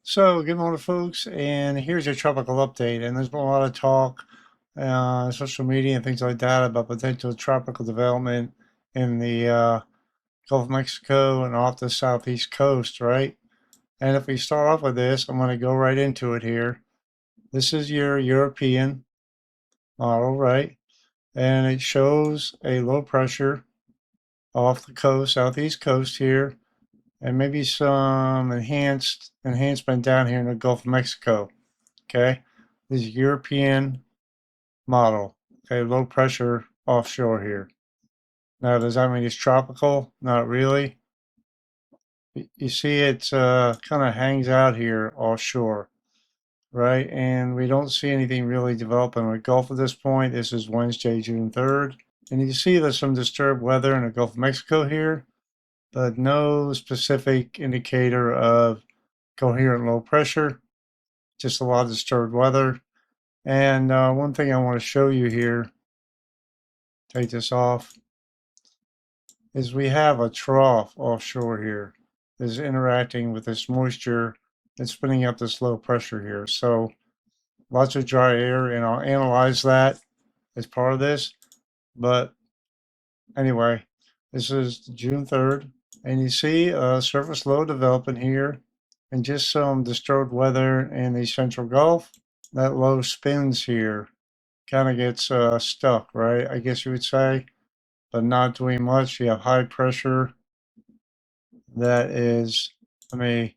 So, good morning, folks, and here's your tropical update. And there's been a lot of talk on social media and things like that about potential tropical development in the Gulf of Mexico and off the southeast coast, right? And if we start off with this, I'm going to go right into it here. This is your European model, right? And it shows a low pressure off the coast, southeast coast here, and maybe some enhancement down here in the Gulf of Mexico. Okay, this is European model. Okay, low pressure offshore here. Now, does that mean it's tropical? Not really. You see, it kind of hangs out here offshore, right? And we don't see anything really developing in the Gulf at this point. This is Wednesday, June 3rd. And you see there's some disturbed weather in the Gulf of Mexico here, but no specific indicator of coherent low pressure, just a lot of disturbed weather. And one thing I want to show you here, take this off, is we have a trough offshore here that is interacting with this moisture and spinning up this low pressure here. So lots of dry air, and I'll analyze that as part of this. But anyway, this is June 3rd, and you see a surface low developing here and just some disturbed weather in the central Gulf. That low spins here, kind of gets stuck, right? I guess you would say, but not doing much. You have high pressure that is, let me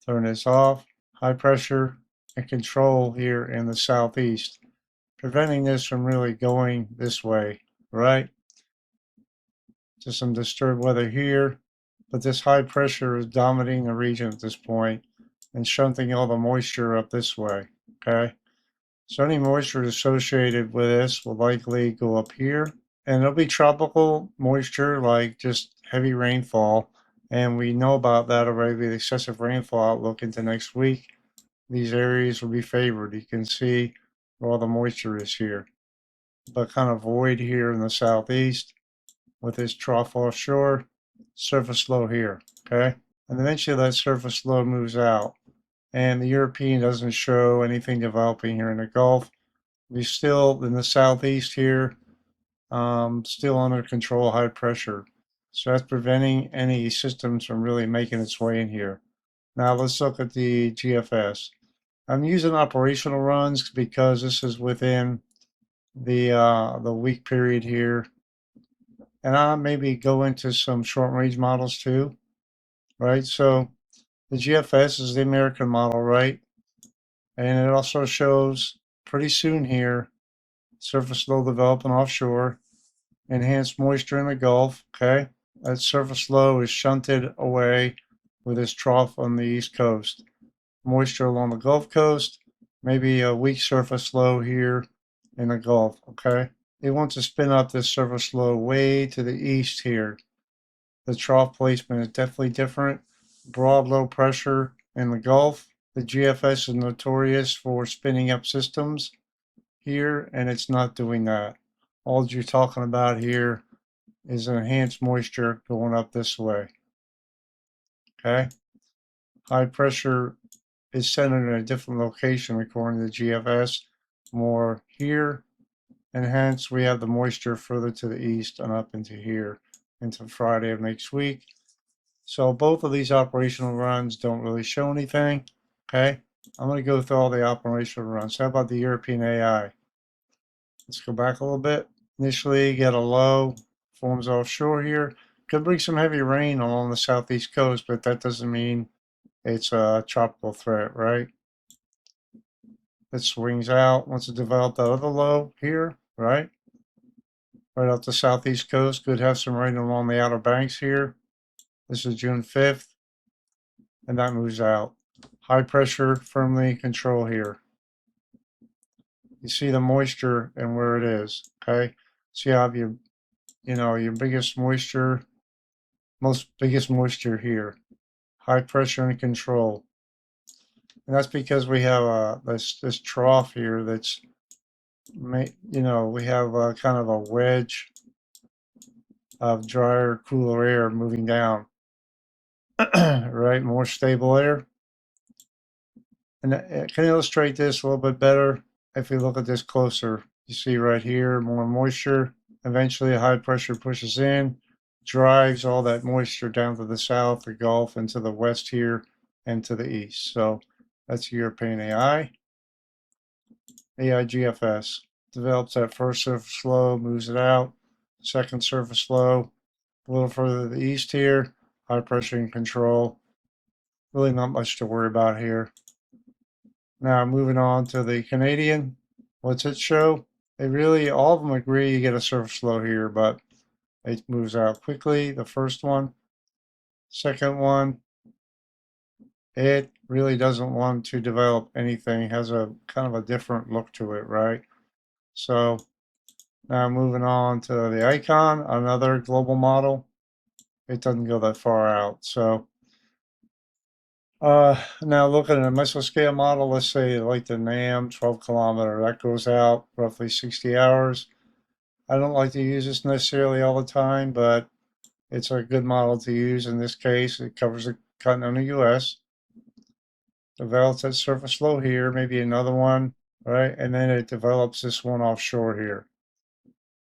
turn this off, high pressure and control here in the southeast, preventing this from really going this way, right? Just some disturbed weather here, but this high pressure is dominating the region at this point and shunting all the moisture up this way, okay? So any moisture associated with this will likely go up here, and it'll be tropical moisture, like just heavy rainfall. And we know about that already with excessive rainfall outlook into next week. These areas will be favored. You can see where all the moisture is here, but kind of void here in the southeast with this trough offshore, surface low here, okay? And eventually that surface low moves out. And the European doesn't show anything developing here in the Gulf. We're still in the southeast here, still under control, high pressure. So that's preventing any systems from really making its way in here. Now let's look at the GFS. I'm using operational runs because this is within the week period here. And I'll maybe go into some short range models too, right? So the GFS is the American model, right? And it also shows pretty soon here, surface low developing offshore, enhanced moisture in the Gulf, okay? That surface low is shunted away with this trough on the East Coast. Moisture along the Gulf Coast, maybe a weak surface low here in the Gulf, okay? It wants to spin up this surface low way to the east here. The trough placement is definitely different. Broad low pressure in the Gulf. The GFS is notorious for spinning up systems here, and it's not doing that. All you're talking about here is enhanced moisture going up this way. Okay. High pressure is centered in a different location according to the GFS, more here, and hence we have the moisture further to the east and up into here, into Friday of next week. So both of these operational runs don't really show anything. Okay. I'm going to go through all the operational runs. How about the European AI? Let's go back a little bit. Initially, get a low, forms offshore here. Could bring some heavy rain along the southeast coast, but that doesn't mean it's a tropical threat, right? It swings out once it developed that other low here, right? Right off the southeast coast. Could have some rain along the outer banks here. This is June 5th, and that moves out. High pressure firmly control here. You see the moisture and where it is, okay? So you have your biggest moisture, biggest moisture here. High pressure and control. And that's because we have this trough here that's, we have kind of a wedge of drier, cooler air moving down, right? More stable air. And it can illustrate this a little bit better if we look at this closer. You see right here, more moisture. Eventually, high pressure pushes in, drives all that moisture down to the south, the Gulf, and to the west here, and to the east. So that's European AI. AI GFS develops that first surface flow, moves it out. Second surface flow, a little further to the east here, high pressure and control. Really not much to worry about here. Now moving on to the Canadian. What's it show? They really, all of them agree you get a surface flow here, but it moves out quickly. The first one. Second one, it really doesn't want to develop anything. It has a kind of a different look to it, right? So now moving on to the Icon, another global model. It doesn't go that far out. So now looking at a mesoscale model, let's say like the NAM 12 kilometer, that goes out roughly 60 hours. I don't like to use this necessarily all the time, but it's a good model to use in this case. It covers the continental US, develops that surface flow here, maybe another one, right? And then it develops this one offshore here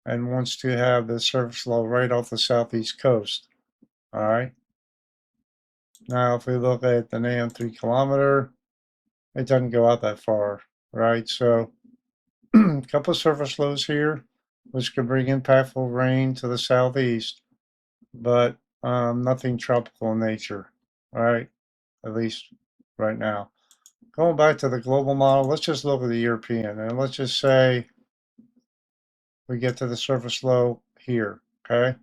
and wants to have the surface flow right off the southeast coast, all right? Now, if we look at the NAM 3 kilometer, it doesn't go out that far, right? So a couple of surface flows here, which could bring impactful rain to the southeast, but nothing tropical in nature, right? At least right now. Going back to the global model, let's just look at the European, and let's just say we get to the surface flow here, okay?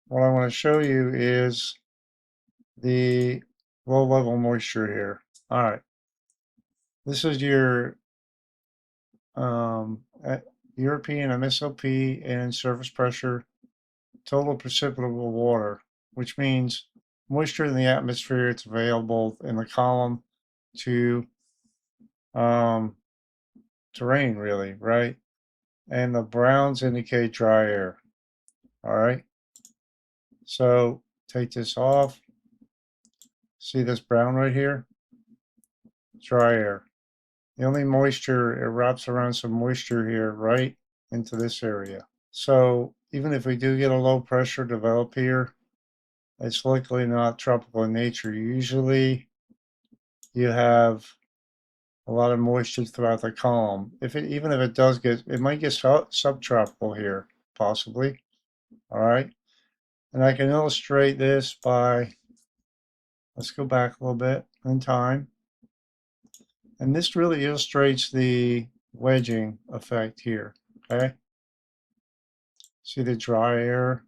What I want to show you is the low level moisture here. All right, this is your European MSOP and surface pressure, total precipitable water, which means moisture in the atmosphere. It's available in the column to um, rain, really, right? And the browns indicate dry air. All right. So take this off. See this brown right here? Dry air. The only moisture, it wraps around some moisture here right into this area. So even if we do get a low pressure develop here, it's likely not tropical in nature. Usually you have a lot of moisture throughout the column. Even if it does get, it might get subtropical here, possibly. All right. And I can illustrate this by, let's go back a little bit in time. And this really illustrates the wedging effect here, okay? See the dry air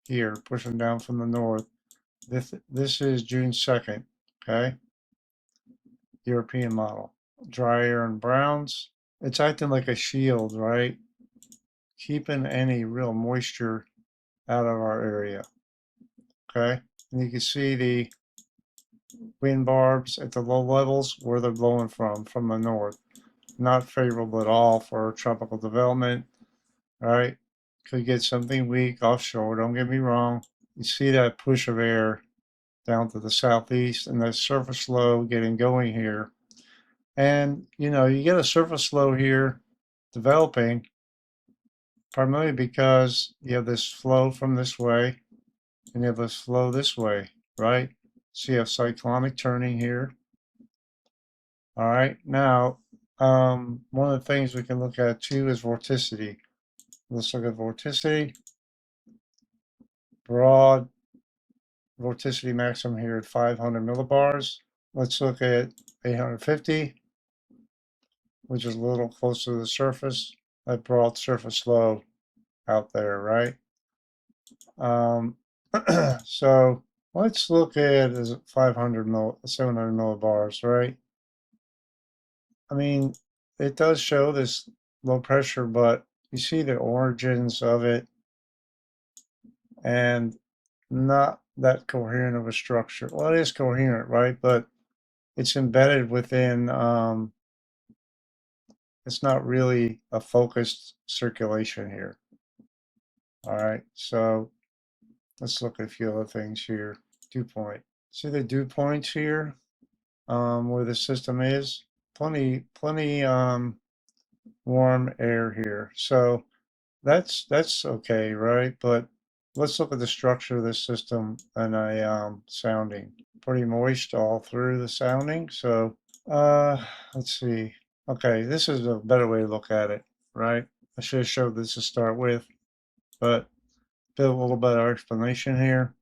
here pushing down from the north. This is June 2nd, okay? European model. Dry air and browns. It's acting like a shield, right? Keeping any real moisture out of our area, okay? And you can see the wind barbs at the low levels where they're blowing from the north. Not favorable at all for tropical development, right? Could get something weak offshore, don't get me wrong. You see that push of air down to the southeast and that surface flow getting going here. And, you get a surface flow here developing primarily because you have this flow from this way and you have this flow this way, right? So you have cyclonic turning here. All right, now, one of the things we can look at too is vorticity. Let's look at vorticity. Broad vorticity maximum here at 500 millibars. Let's look at 850, which is a little closer to the surface. That broad surface flow out there, right? So let's look at 700 millibars, right? I mean, it does show this low pressure, but you see the origins of it and not that coherent of a structure. Well, it is coherent, right? But it's embedded within, it's not really a focused circulation here. All right, so let's look at a few other things here. Dew point. See the dew points here? where the system is. Plenty warm air here. So that's okay, right? But let's look at the structure of this system and a sounding. Pretty moist all through the sounding. So let's see. Okay, this is a better way to look at it, right? I should have showed this to start with, but a little better explanation here.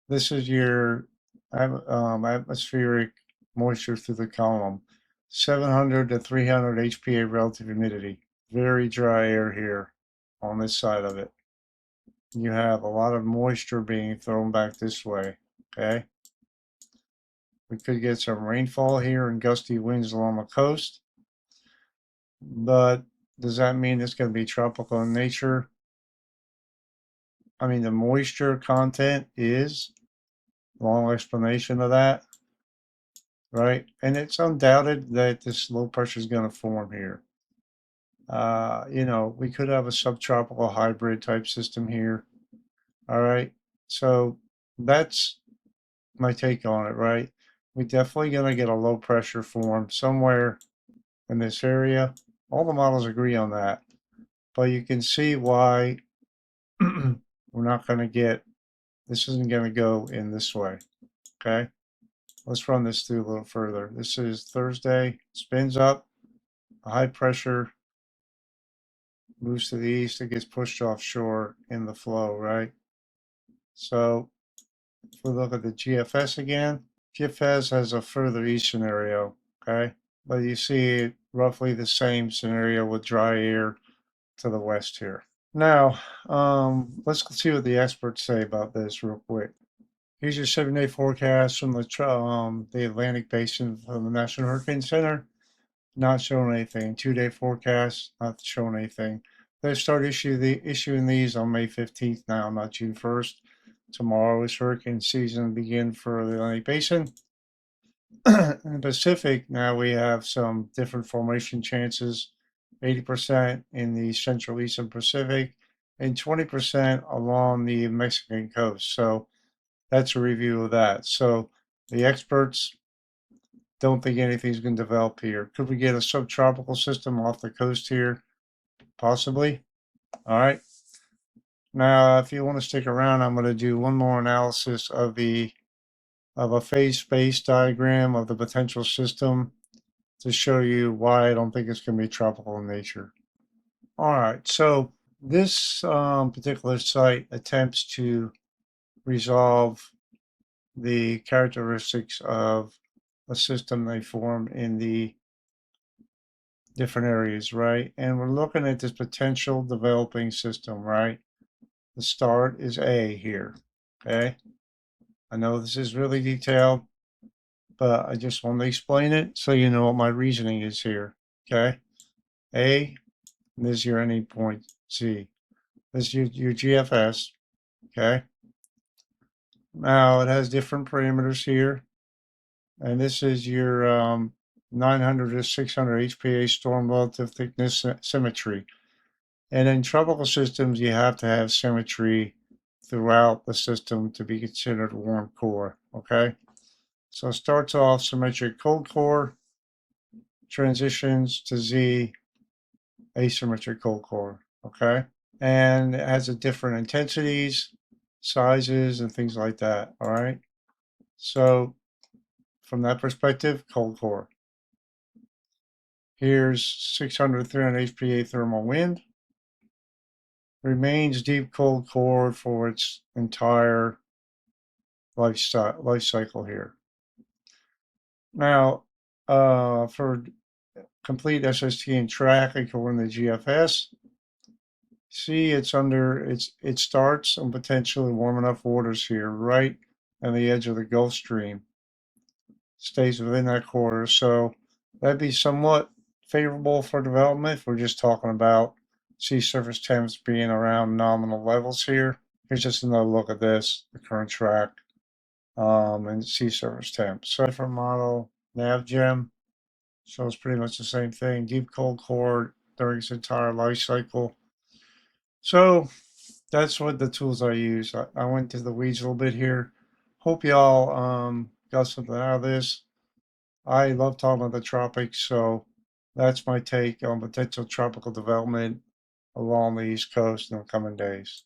This is your atmospheric moisture through the column. 700 to 300 HPA relative humidity. Very dry air here on this side of it. You have a lot of moisture being thrown back this way, okay? We could get some rainfall here and gusty winds along the coast, but does that mean it's going to be tropical in nature? I mean, the moisture content is, long explanation of that, right? And it's undoubted that this low pressure is going to form here. We could have a subtropical hybrid type system here. All right. So that's my take on it, right? We're definitely going to get a low pressure form somewhere in this area. All the models agree on that. But you can see why we're not going to get, this isn't going to go in this way. Okay. Let's run this through a little further. This is Thursday, spins up, high pressure moves to the east, it gets pushed offshore in the flow, right? So if we look at the GFS again, GFS has a further east scenario, okay? But you see roughly the same scenario with dry air to the west here. Now, let's see what the experts say about this real quick. Here's your 7-day forecast from the Atlantic Basin from the National Hurricane Center. Not showing anything. 2-day forecast, not showing anything. They start issuing these on May 15th now, not June 1st. Tomorrow is hurricane season begin for the Atlantic Basin. In the Pacific, now we have some different formation chances. 80% in the central eastern Pacific and 20% along the Mexican coast. So that's a review of that. So the experts don't think anything's going to develop here. Could we get a subtropical system off the coast here? Possibly. All right. Now, if you want to stick around, I'm going to do one more analysis of a phase space diagram of the potential system to show you why I don't think it's going to be tropical in nature. All right. So this particular site attempts to resolve the characteristics of a system they form in the different areas, right? And we're looking at this potential developing system, right? The start is A here, okay? I know this is really detailed, but I just want to explain it so you know what my reasoning is here, okay? A, and this is your ending point C. This is your GFS, okay? Now it has different parameters here, and this is your 900 to 600 HPA storm relative thickness symmetry. And in tropical systems, you have to have symmetry throughout the system to be considered a warm core, okay? So it starts off symmetric cold core, transitions to Z, asymmetric cold core, okay? And it has a different intensities, sizes, and things like that, all right? So from that perspective, cold core. Here's 600, 300 HPA thermal wind. Remains deep cold core for its entire life cycle here. Now, for complete SST and track according to GFS, see it starts on potentially warm enough waters here, right on the edge of the Gulf Stream. Stays within that corridor, so that'd be somewhat favorable for development if we're just talking about sea surface temps being around nominal levels here. Here's just another look at this, the current track, and sea surface temps. So different model, NavGem, so it's pretty much the same thing. Deep cold core during its entire life cycle. So that's what the tools I use. I went to the weeds a little bit here. Hope y'all got something out of this. I love talking about the tropics, so that's my take on potential tropical development along the East Coast in the coming days.